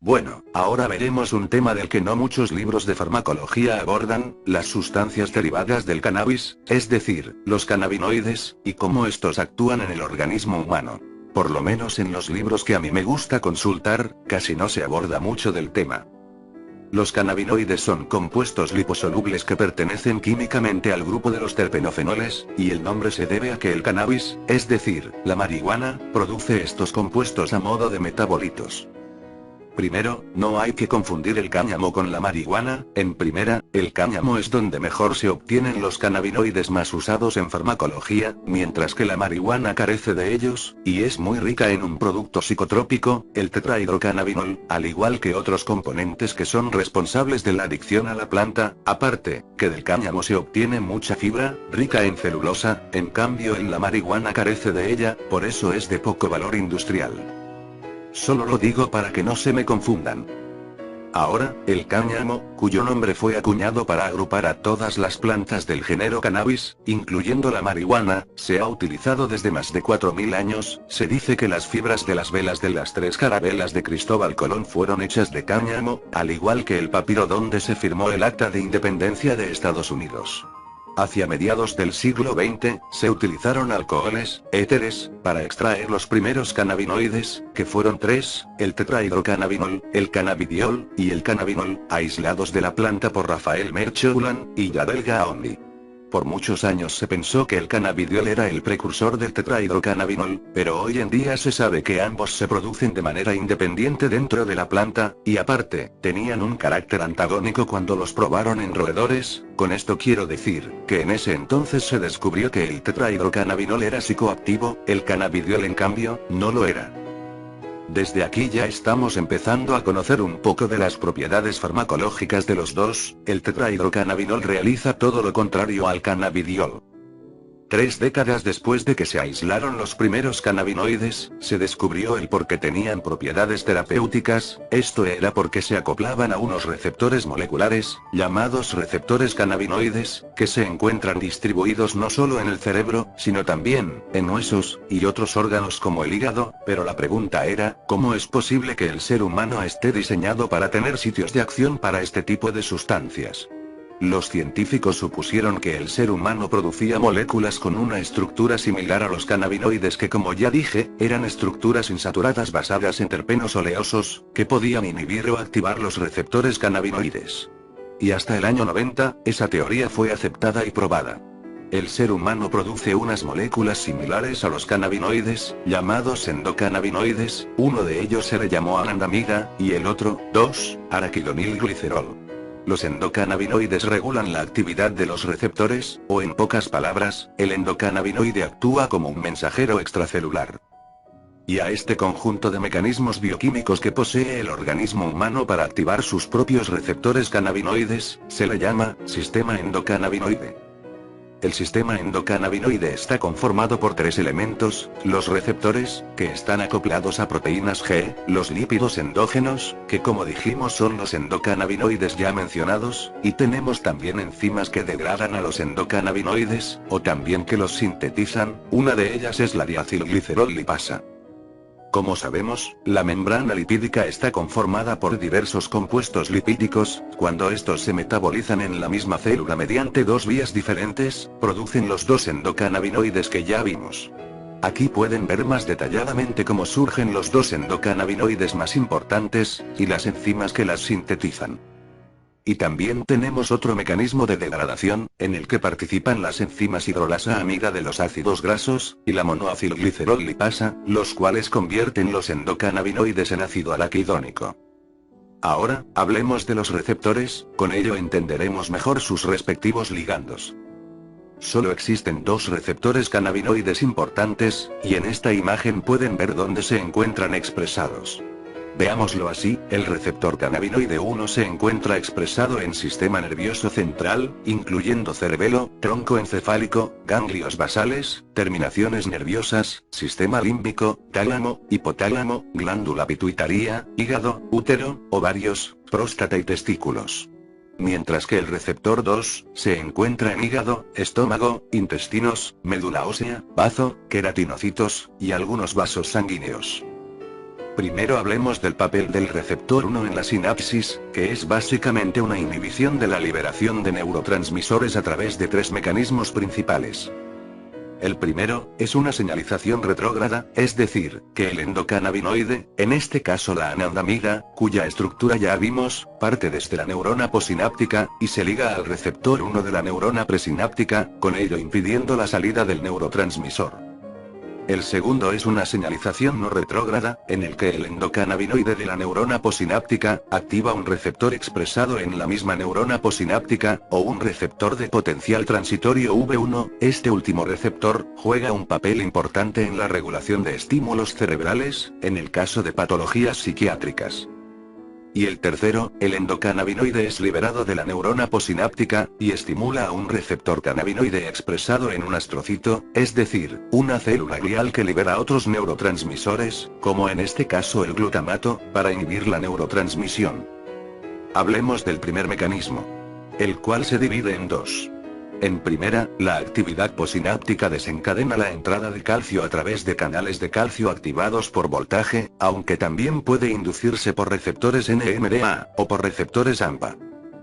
Bueno, ahora veremos un tema del que no muchos libros de farmacología abordan, las sustancias derivadas del cannabis, es decir, los cannabinoides, y cómo estos actúan en el organismo humano. Por lo menos en los libros que a mí me gusta consultar, casi no se aborda mucho del tema. Los cannabinoides son compuestos liposolubles que pertenecen químicamente al grupo de los terpenofenoles, y el nombre se debe a que el cannabis, es decir, la marihuana, produce estos compuestos a modo de metabolitos. Primero, no hay que confundir el cáñamo con la marihuana. En primera, el cáñamo es donde mejor se obtienen los cannabinoides más usados en farmacología, mientras que la marihuana carece de ellos, y es muy rica en un producto psicotrópico, el tetrahidrocannabinol, al igual que otros componentes que son responsables de la adicción a la planta, aparte, que del cáñamo se obtiene mucha fibra, rica en celulosa, en cambio en la marihuana carece de ella, por eso es de poco valor industrial. Solo lo digo para que no se me confundan. Ahora, el cáñamo, cuyo nombre fue acuñado para agrupar a todas las plantas del género cannabis, incluyendo la marihuana, se ha utilizado desde más de 4000 años. Se dice que las fibras de las velas de las 3 carabelas de Cristóbal Colón fueron hechas de cáñamo, al igual que el papiro donde se firmó el Acta de Independencia de Estados Unidos. Hacia mediados del siglo XX, se utilizaron alcoholes, éteres, para extraer los primeros cannabinoides, que fueron 3, el tetrahidrocannabinol, el cannabidiol, y el cannabinol, aislados de la planta por Rafael Mercholan y Yadel Gaondi. Por muchos años se pensó que el cannabidiol era el precursor del tetrahidrocannabinol, pero hoy en día se sabe que ambos se producen de manera independiente dentro de la planta, y aparte, tenían un carácter antagónico cuando los probaron en roedores. Con esto quiero decir, que en ese entonces se descubrió que el tetrahidrocannabinol era psicoactivo, el cannabidiol en cambio, no lo era. Desde aquí ya estamos empezando a conocer un poco de las propiedades farmacológicas de los dos. El tetrahidrocannabinol realiza todo lo contrario al cannabidiol. 3 décadas después de que se aislaron los primeros cannabinoides, se descubrió el por qué tenían propiedades terapéuticas. Esto era porque se acoplaban a unos receptores moleculares, llamados receptores cannabinoides, que se encuentran distribuidos no solo en el cerebro, sino también, en huesos, y otros órganos como el hígado. Pero la pregunta era, ¿cómo es posible que el ser humano esté diseñado para tener sitios de acción para este tipo de sustancias? Los científicos supusieron que el ser humano producía moléculas con una estructura similar a los cannabinoides que, como ya dije, eran estructuras insaturadas basadas en terpenos oleosos, que podían inhibir o activar los receptores cannabinoides. Y hasta el año 90, esa teoría fue aceptada y probada. El ser humano produce unas moléculas similares a los cannabinoides, llamados endocannabinoides. Uno de ellos se le llamó anandamida, y el otro, 2-araquidonilglicerol. Los endocannabinoides regulan la actividad de los receptores, o en pocas palabras, el endocannabinoide actúa como un mensajero extracelular. Y a este conjunto de mecanismos bioquímicos que posee el organismo humano para activar sus propios receptores cannabinoides, se le llama sistema endocannabinoide. El sistema endocannabinoide está conformado por 3 elementos: los receptores, que están acoplados a proteínas G, los lípidos endógenos, que como dijimos son los endocannabinoides ya mencionados, y tenemos también enzimas que degradan a los endocannabinoides, o también que los sintetizan. Una de ellas es la diacilglicerol lipasa. Como sabemos, la membrana lipídica está conformada por diversos compuestos lipídicos. Cuando estos se metabolizan en la misma célula mediante 2 vías diferentes, producen los 2 endocannabinoides que ya vimos. Aquí pueden ver más detalladamente cómo surgen los 2 endocannabinoides más importantes, y las enzimas que las sintetizan. Y también tenemos otro mecanismo de degradación, en el que participan las enzimas hidrolasa amida de los ácidos grasos, y la monoacilglicerol lipasa, los cuales convierten los endocannabinoides en ácido araquidónico. Ahora, hablemos de los receptores, con ello entenderemos mejor sus respectivos ligandos. Solo existen 2 receptores cannabinoides importantes, y en esta imagen pueden ver dónde se encuentran expresados. Veámoslo así, el receptor cannabinoide 1 se encuentra expresado en sistema nervioso central, incluyendo cerebelo, tronco encefálico, ganglios basales, terminaciones nerviosas, sistema límbico, tálamo, hipotálamo, glándula pituitaria, hígado, útero, ovarios, próstata y testículos. Mientras que el receptor 2, se encuentra en hígado, estómago, intestinos, médula ósea, bazo, queratinocitos, y algunos vasos sanguíneos. Primero hablemos del papel del receptor 1 en la sinapsis, que es básicamente una inhibición de la liberación de neurotransmisores a través de tres mecanismos principales. El primero, es una señalización retrógrada, es decir, que el endocannabinoide, en este caso la anandamida, cuya estructura ya vimos, parte desde la neurona posináptica, y se liga al receptor 1 de la neurona presináptica, con ello impidiendo la salida del neurotransmisor. El segundo es una señalización no retrógrada, en el que el endocannabinoide de la neurona posináptica, activa un receptor expresado en la misma neurona posináptica, o un receptor de potencial transitorio V1, este último receptor, juega un papel importante en la regulación de estímulos cerebrales, en el caso de patologías psiquiátricas. Y el tercero, el endocannabinoide es liberado de la neurona posináptica, y estimula a un receptor cannabinoide expresado en un astrocito, es decir, una célula glial que libera otros neurotransmisores, como en este caso el glutamato, para inhibir la neurotransmisión. Hablemos del primer mecanismo, el cual se divide en dos. En primera, la actividad posináptica desencadena la entrada de calcio a través de canales de calcio activados por voltaje, aunque también puede inducirse por receptores NMDA, o por receptores AMPA.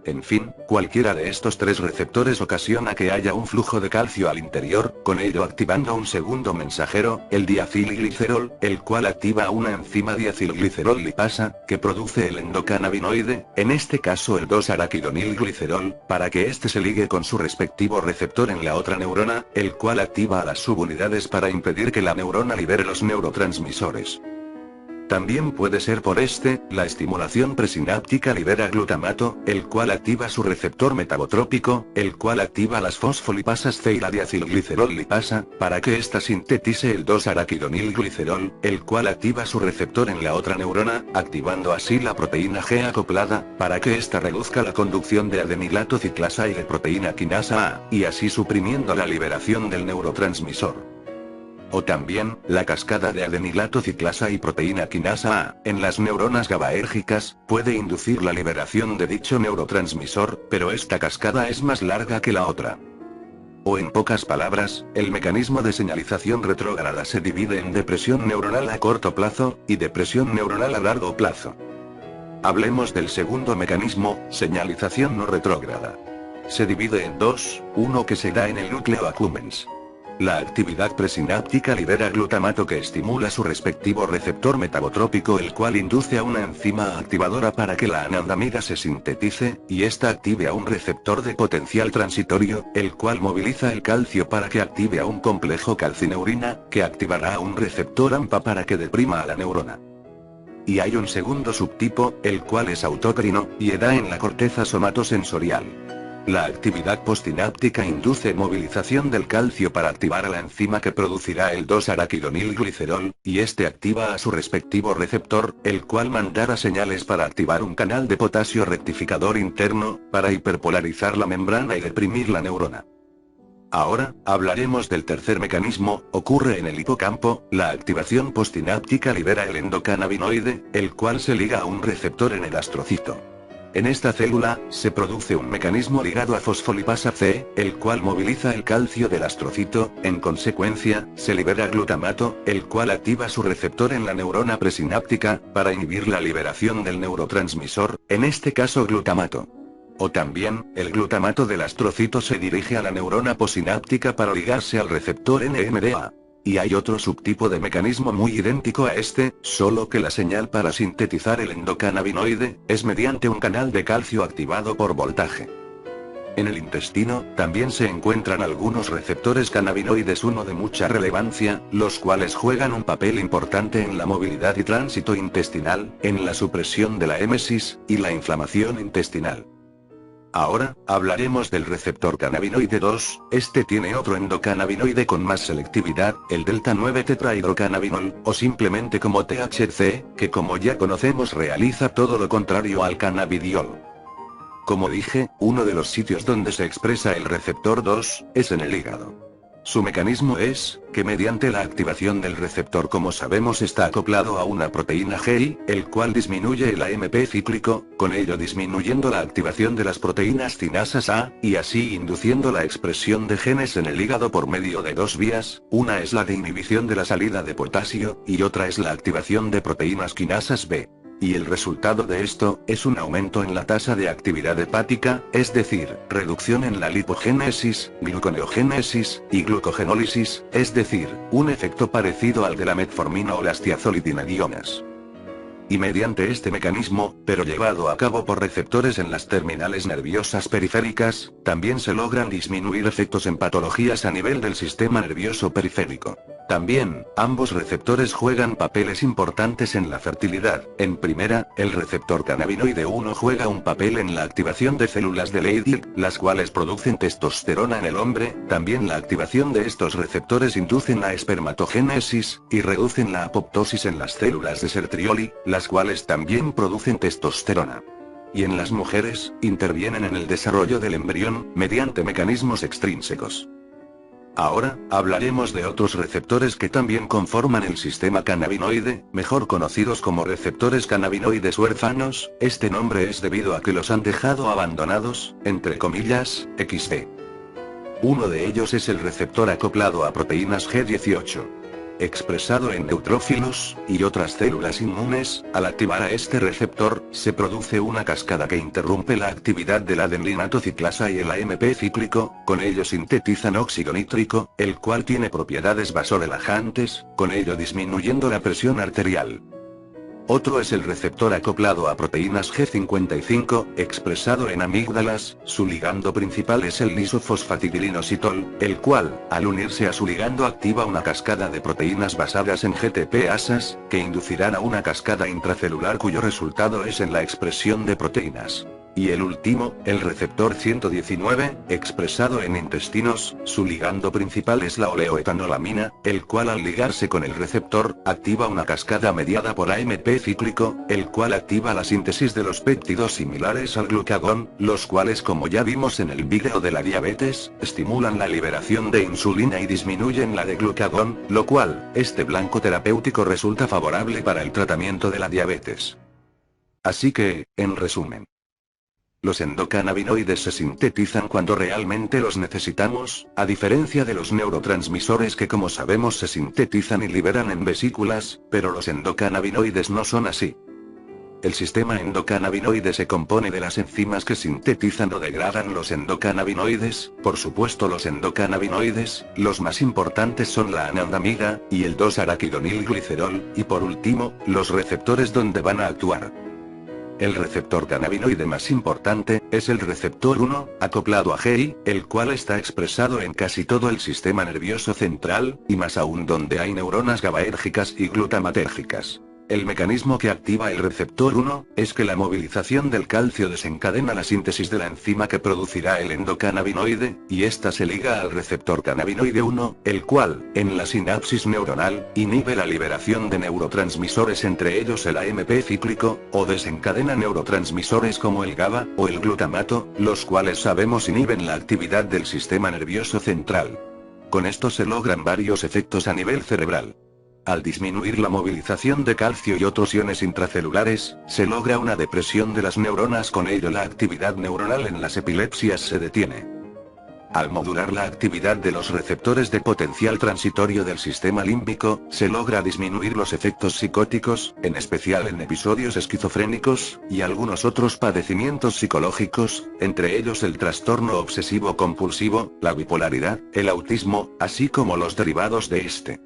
En fin, cualquiera de estos tres receptores ocasiona que haya un flujo de calcio al interior, con ello activando un segundo mensajero, el diacilglicerol, el cual activa una enzima diacilglicerol lipasa, que produce el endocannabinoide, en este caso el 2-araquidonilglicerol, para que éste se ligue con su respectivo receptor en la otra neurona, el cual activa a las subunidades para impedir que la neurona libere los neurotransmisores. También puede ser por la estimulación presináptica libera glutamato, el cual activa su receptor metabotrópico, el cual activa las fosfolipasas C y la diacilglicerol lipasa, para que ésta sintetice el 2-araquidonilglicerol, el cual activa su receptor en la otra neurona, activando así la proteína G acoplada, para que ésta reduzca la conducción de adenilato ciclasa y de proteína quinasa A, y así suprimiendo la liberación del neurotransmisor. O también, la cascada de adenilato ciclasa y proteína quinasa A, en las neuronas GABAérgicas, puede inducir la liberación de dicho neurotransmisor, pero esta cascada es más larga que la otra. O en pocas palabras, el mecanismo de señalización retrógrada se divide en depresión neuronal a corto plazo, y depresión neuronal a largo plazo. Hablemos del segundo mecanismo, señalización no retrógrada. Se divide en dos, uno que se da en el núcleo accumbens. La actividad presináptica libera glutamato que estimula su respectivo receptor metabotrópico, el cual induce a una enzima activadora para que la anandamida se sintetice, y ésta active a un receptor de potencial transitorio, el cual moviliza el calcio para que active a un complejo calcineurina, que activará a un receptor AMPA para que deprima a la neurona. Y hay un segundo subtipo, el cual es autócrino, y da en la corteza somatosensorial. La actividad postsináptica induce movilización del calcio para activar a la enzima que producirá el 2-araquidonilglicerol, y este activa a su respectivo receptor, el cual mandará señales para activar un canal de potasio rectificador interno, para hiperpolarizar la membrana y deprimir la neurona. Ahora, hablaremos del tercer mecanismo, ocurre en el hipocampo, la activación postsináptica libera el endocannabinoide, el cual se liga a un receptor en el astrocito. En esta célula, se produce un mecanismo ligado a fosfolipasa C, el cual moviliza el calcio del astrocito, en consecuencia, se libera glutamato, el cual activa su receptor en la neurona presináptica, para inhibir la liberación del neurotransmisor, en este caso glutamato. O también, el glutamato del astrocito se dirige a la neurona posináptica para ligarse al receptor NMDA. Y hay otro subtipo de mecanismo muy idéntico a este, solo que la señal para sintetizar el endocannabinoide, es mediante un canal de calcio activado por voltaje. En el intestino, también se encuentran algunos receptores cannabinoides, uno de mucha relevancia, los cuales juegan un papel importante en la movilidad y tránsito intestinal, en la supresión de la émesis, y la inflamación intestinal. Ahora, hablaremos del receptor cannabinoide 2, este tiene otro endocannabinoide con más selectividad, el delta-9 tetrahidrocannabinol, o simplemente como THC, que como ya conocemos realiza todo lo contrario al cannabidiol. Como dije, uno de los sitios donde se expresa el receptor 2, es en el hígado. Su mecanismo es, que mediante la activación del receptor como sabemos está acoplado a una proteína GI, el cual disminuye el AMP cíclico, con ello disminuyendo la activación de las proteínas cinasas A, y así induciendo la expresión de genes en el hígado por medio de dos vías, una es la de inhibición de la salida de potasio, y otra es la activación de proteínas quinasas B. Y el resultado de esto, es un aumento en la tasa de actividad hepática, es decir, reducción en la lipogénesis, gluconeogénesis, y glucogenólisis, es decir, un efecto parecido al de la metformina o las tiazolidinedionas. Y mediante este mecanismo, pero llevado a cabo por receptores en las terminales nerviosas periféricas, también se logran disminuir efectos en patologías a nivel del sistema nervioso periférico. También, ambos receptores juegan papeles importantes en la fertilidad. En primera, el receptor cannabinoide 1 juega un papel en la activación de células de Leydig, las cuales producen testosterona en el hombre. También la activación de estos receptores inducen la espermatogénesis, y reducen la apoptosis en las células de Sertrioli, las cuales también producen testosterona. Y en las mujeres, intervienen en el desarrollo del embrión, mediante mecanismos extrínsecos. Ahora, hablaremos de otros receptores que también conforman el sistema cannabinoide, mejor conocidos como receptores cannabinoides huérfanos. Este nombre es debido a que los han dejado abandonados, entre comillas, XD. Uno de ellos es el receptor acoplado a proteínas G18. Expresado en neutrófilos, y otras células inmunes. Al activar a este receptor, se produce una cascada que interrumpe la actividad de la adenilinato ciclasa y el AMP cíclico, con ello sintetizan óxido nítrico, el cual tiene propiedades vasorelajantes, con ello disminuyendo la presión arterial. Otro es el receptor acoplado a proteínas G55, expresado en amígdalas. Su ligando principal es el lisofosfatidilinositol, el cual, al unirse a su ligando activa una cascada de proteínas basadas en GTP-asas, que inducirán a una cascada intracelular cuyo resultado es en la expresión de proteínas. Y el último, el receptor 119, expresado en intestinos. Su ligando principal es la oleoetanolamina, el cual al ligarse con el receptor, activa una cascada mediada por AMP cíclico, el cual activa la síntesis de los péptidos similares al glucagón, los cuales, como ya vimos en el vídeo de la diabetes, estimulan la liberación de insulina y disminuyen la de glucagón, lo cual, este blanco terapéutico resulta favorable para el tratamiento de la diabetes. Así que, en resumen, los endocannabinoides se sintetizan cuando realmente los necesitamos, a diferencia de los neurotransmisores que como sabemos se sintetizan y liberan en vesículas, pero los endocannabinoides no son así. El sistema endocannabinoide se compone de las enzimas que sintetizan o degradan los endocannabinoides. Por supuesto, los endocannabinoides, los más importantes son la anandamida, y el 2-araquidonilglicerol, y por último, los receptores donde van a actuar. El receptor cannabinoide más importante, es el receptor 1, acoplado a GI, el cual está expresado en casi todo el sistema nervioso central, y más aún donde hay neuronas GABAérgicas y glutamatérgicas. El mecanismo que activa el receptor 1, es que la movilización del calcio desencadena la síntesis de la enzima que producirá el endocannabinoide, y esta se liga al receptor cannabinoide 1, el cual, en la sinapsis neuronal, inhibe la liberación de neurotransmisores entre ellos el AMP cíclico, o desencadena neurotransmisores como el GABA, o el glutamato, los cuales sabemos inhiben la actividad del sistema nervioso central. Con esto se logran varios efectos a nivel cerebral. Al disminuir la movilización de calcio y otros iones intracelulares, se logra una depresión de las neuronas, con ello la actividad neuronal en las epilepsias se detiene. Al modular la actividad de los receptores de potencial transitorio del sistema límbico, se logra disminuir los efectos psicóticos, en especial en episodios esquizofrénicos, y algunos otros padecimientos psicológicos, entre ellos el trastorno obsesivo compulsivo, la bipolaridad, el autismo, así como los derivados de este.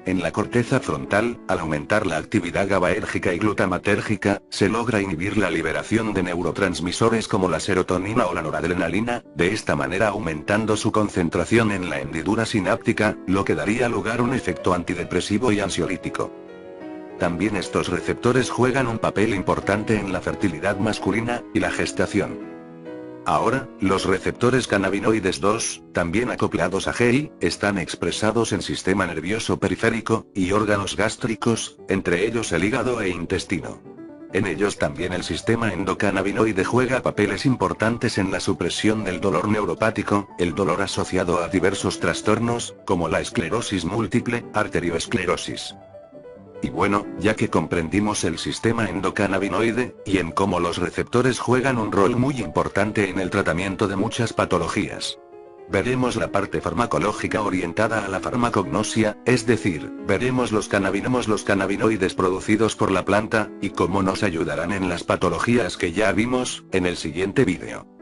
En la corteza frontal, al aumentar la actividad GABAérgica y glutamatérgica, se logra inhibir la liberación de neurotransmisores como la serotonina o la noradrenalina, de esta manera aumentando su concentración en la hendidura sináptica, lo que daría lugar a un efecto antidepresivo y ansiolítico. También estos receptores juegan un papel importante en la fertilidad masculina, y la gestación. Ahora, los receptores cannabinoides 2, también acoplados a GI, están expresados en sistema nervioso periférico, y órganos gástricos, entre ellos el hígado e intestino. En ellos también el sistema endocannabinoide juega papeles importantes en la supresión del dolor neuropático, el dolor asociado a diversos trastornos, como la esclerosis múltiple, arteriosclerosis. Y bueno, ya que comprendimos el sistema endocannabinoide, y en cómo los receptores juegan un rol muy importante en el tratamiento de muchas patologías, veremos la parte farmacológica orientada a la farmacognosia, es decir, veremos los cannabinoides producidos por la planta, y cómo nos ayudarán en las patologías que ya vimos, en el siguiente vídeo.